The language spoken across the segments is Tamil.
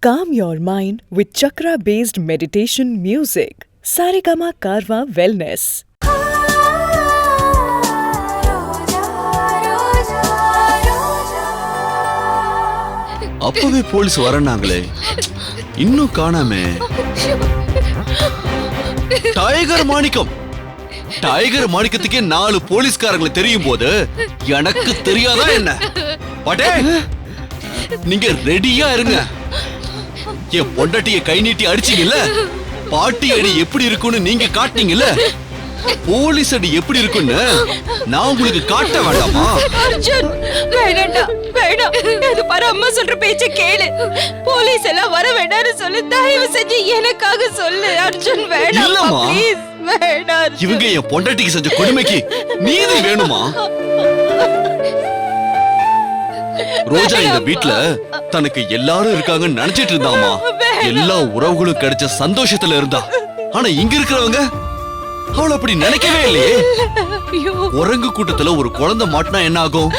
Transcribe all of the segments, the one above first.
Calm your mind with chakra-based meditation music. Saregama Karwa Wellness. அப்பவே போலீஸ் வரனாங்களே, இன்னும் காணாமே. டைகர் மாணிக்கத்துக்கே 4 போலீஸ்காரங்களை தெரியும் போது எனக்கு தெரியாதா என்ன? பாட்டே, நீங்க ரெடியா இருங்க. என் பொண்டாட்டிய கை நீட்டி அடிச்சீங்கல்ல, பாட்டி அடி எப்படி இருக்குன்னு நீங்க காட்டினீங்கல்ல, போலீஸ் அடி எப்படி இருக்குன்னு நான் உங்களுக்கு காட்ட வேண்டாமா? அர்ஜுன், வேணாண்டா, வேணாம். அது பாரு, அம்மா சொல்ற பேச்ச கேளு. போலீஸ் எல்லாம் வர வேண்டாம்னு சொல்லு. தயவு செஞ்சு எனக்காக சொல்லு அர்ஜுன். வேணாம் ப்ளீஸ், வேணாம். இவங்க என் பொண்டாட்டிக்கு செஞ்ச கொடுமைக்கு நீதி வேணுமா? ரோஜா இந்த வீட்ல தனக்கு எல்லாரும் இருக்காங்கன்னு நினைச்சிட்டு இருந்தாமா. எல்லா உறவுகளும் கிடைச்ச சந்தோஷத்துல இருந்தா. ஆனா இங்க இருக்கிறவங்க அவள அப்படி நினைக்கவே இல்லையே. குரங்கு கூட்டத்துல ஒரு குழந்தை மாட்டினா என்ன ஆகும்?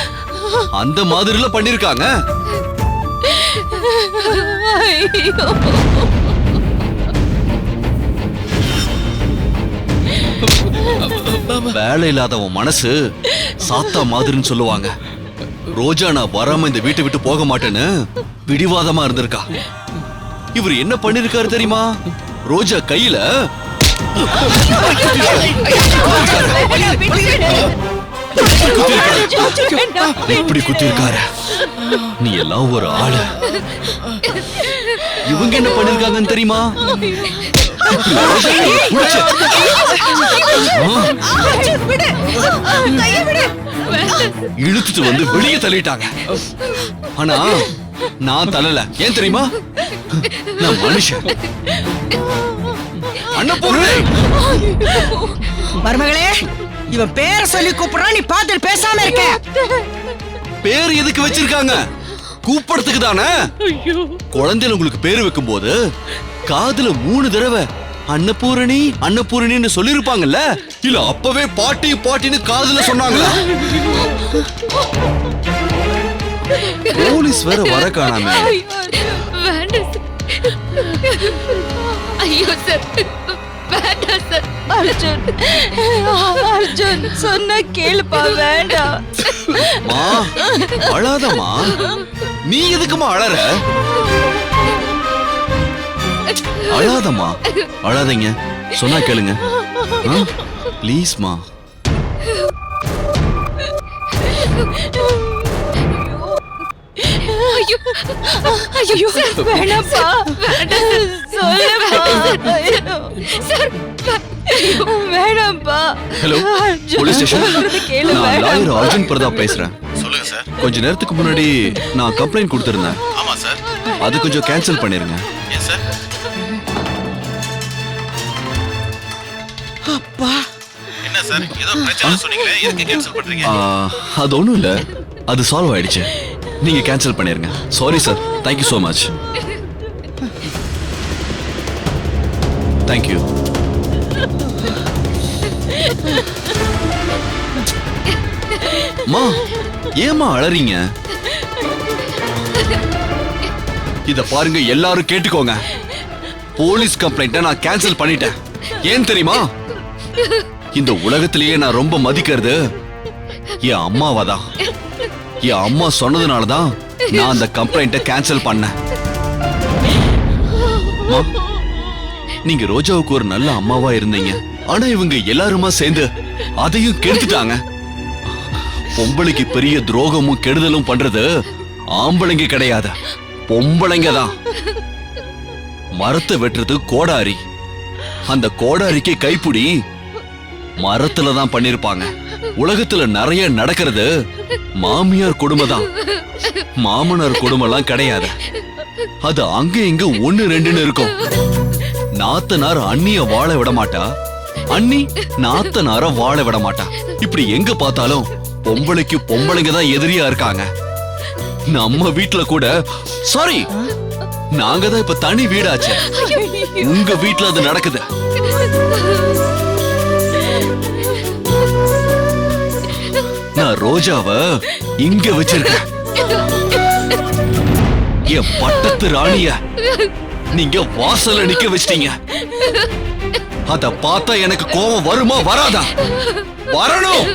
அந்த மாதிரில பண்ணிருக்காங்க. வேலை இல்லாதவன் மனசு சாத்தா மாதிரின்னு சொல்லுவாங்க. ரோஜா நான் வராம இந்த வீட்டை விட்டு போக மாட்டேன்னு பிடிவாதமா இருந்திருக்கா. இவர் என்ன பண்ணிருக்காரு தெரியுமா? ரோஜா கையில இப்படி குத்திருக்காரு. நீ எல்லாம் ஒரு ஆளு. இவங்க என்ன பண்ணிருக்காங்கன்னு தெரியுமா? இழுத்துட்டு வந்து வெளியே தள்ளிட்டாங்க. ஆனா நான் தள்ளல. ஏன் தெரியுமா? நான் மனுஷன். மருமகளே, இவன் பேரை சொல்லி கூப்பிடுறான், நீ பார்த்துட்டு பேசாம இருக்க. பேர் எதுக்கு வச்சிருக்காங்க? கூப்பிடுறதுக்கு தானே. குழந்தைல உங்களுக்கு பேரு வைக்கும் போது காதுல 3 தடவை அன்னபூரணி அன்னபூரணின்னு சொல்லிருப்பாங்கல்ல, இல்ல அப்பவே பாட்டி பாட்டின்னு காதுல சொன்னாங்களா? போலீஸ் வேற வர காணாம. ஐயோ சார், வேண்டாம் சார். அர்ஜுன், அர்ஜுன் சொன்ன கேளுப்பா, வேண்டாம். மா, அழாதம்மா. நீ எதுக்குமா அழற? அழாதம்மா, அழாதீங்க. சொன்னா கேளுங்க ப்ளீஸ்மா. ஐயோ, ஐயோ, வேணாம்ப்பா, வேண்டாம். சொல்லுப்பா சார், வேணாம்ப்பா. Hello, police station. நான் லாயர் அர்ஜுன் பிரதாப் பேசுறேன். சொல்லுங்க சார். கொஞ்ச நேரத்துக்கு முன்னாடி நான் கம்ப்ளைண்ட் கொடுத்திருந்தேன். ஆமா சார். அது கொஞ்சம் கேன்சல் பண்ணிருங்க. Yes sir. அப்பா, என்ன சார், ஏதோ பிரச்சனை சொன்னீங்களே, எதுக்கு கேன்சல் பண்றீங்க? அது ஒண்ணும் இல்ல, அது சால்வ் ஆயிடுச்சு. நீங்க கேன்சல் பண்ணிருங்க. Sorry sir. Thank you so much. Thank you. மா, ஏமா அழறீங்க? இத பாருங்க, எல்லாரும் கேட்டுக்கோங்க. போலீஸ் கம்ப்ளைண்ட நான் கேன்சல் பண்ணிட்டேன். ஏன் தெரியுமா? இந்த உலகத்திலேயே நான் ரொம்ப மதிக்கிறது என் அம்மாவதான். என் அம்மா சொன்னதுனாலதான் நான் அந்த கம்ப்ளைண்ட கேன்சல் பண்ணேன். நீங்க ரோஜாவுக்கு ஒரு நல்ல அம்மாவா இருந்தீங்க. ஆனா இவங்க எல்லாருமா சேர்ந்து அதையும் கெடுத்துட்டாங்க. பொம்பளைக்கு பெரிய துரோகமும் கெடுதலும் பண்றது ஆம்பளைங்க கிடையாது, பொம்பளைங்க தான். மரத்தை வெட்டுறது கோடாரி. அந்த கோடாரிக்கு கைப்பிடி மரத்துல தான் பண்ணிருப்பாங்க. உலகத்துல நிறைய நடக்கிறது மாமியார் கொடுமை தான், மாமனார் கொடுமைலாம் கிடையாது. அது அங்க இங்க 1 2ன்னு இருக்கும். நாத்தனார் அண்ணிய வாழ விட மாட்டா, அண்ணி நாத்தனார வாழ விட மாட்டா. இப்படி எங்க பார்த்தாலும் பொம்பளைக்கு பொம்பளைங்க தான் எதிரியா இருக்காங்க. நம்ம வீட்டுல கூட, சாரி, நாங்க தான் இப்ப தனி வீடாச்சு. உங்க வீட்டுல அது நடக்குது. நான் ரோஜாவ இங்க வச்சிருக்கேன். என் பட்டத்து ராணிய நீங்க வாசல்ல நிக்க வச்சிட்டீங்க. அத பார்த்தா எனக்கு கோபம் வருமா வராதா? வரணும்.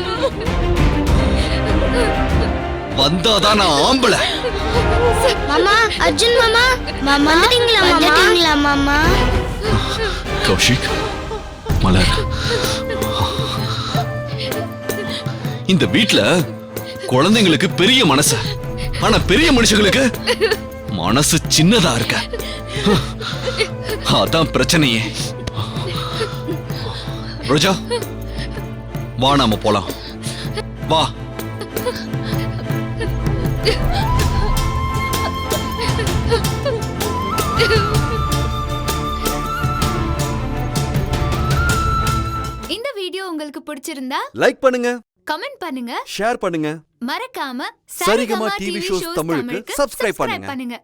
வந்தாதான் நான் ஆம்பளை. மாமா, அர்ஜுன் மாமா, மாமா வந்துட்டீங்களா மாமா? கௌஷிக், மலர், இந்த வீட்ல குழந்தைங்களுக்கு பெரிய மனசு, ஆனா பெரிய மனுஷங்களுக்கு மனசு சின்னதா இருக்க. அதான் பிரச்சனையே. ரோஜா, வா நாம போலாம். வா. இந்த வீடியோ உங்களுக்கு பிடிச்சிருந்தா லைக் பண்ணுங்க, கமெண்ட் பண்ணுங்க, ஷேர் பண்ணுங்க, மறக்காம சரிகமா டிவி ஷோஸ் தமிழுக்கு சப்ஸ்கிரைப் பண்ணுங்க.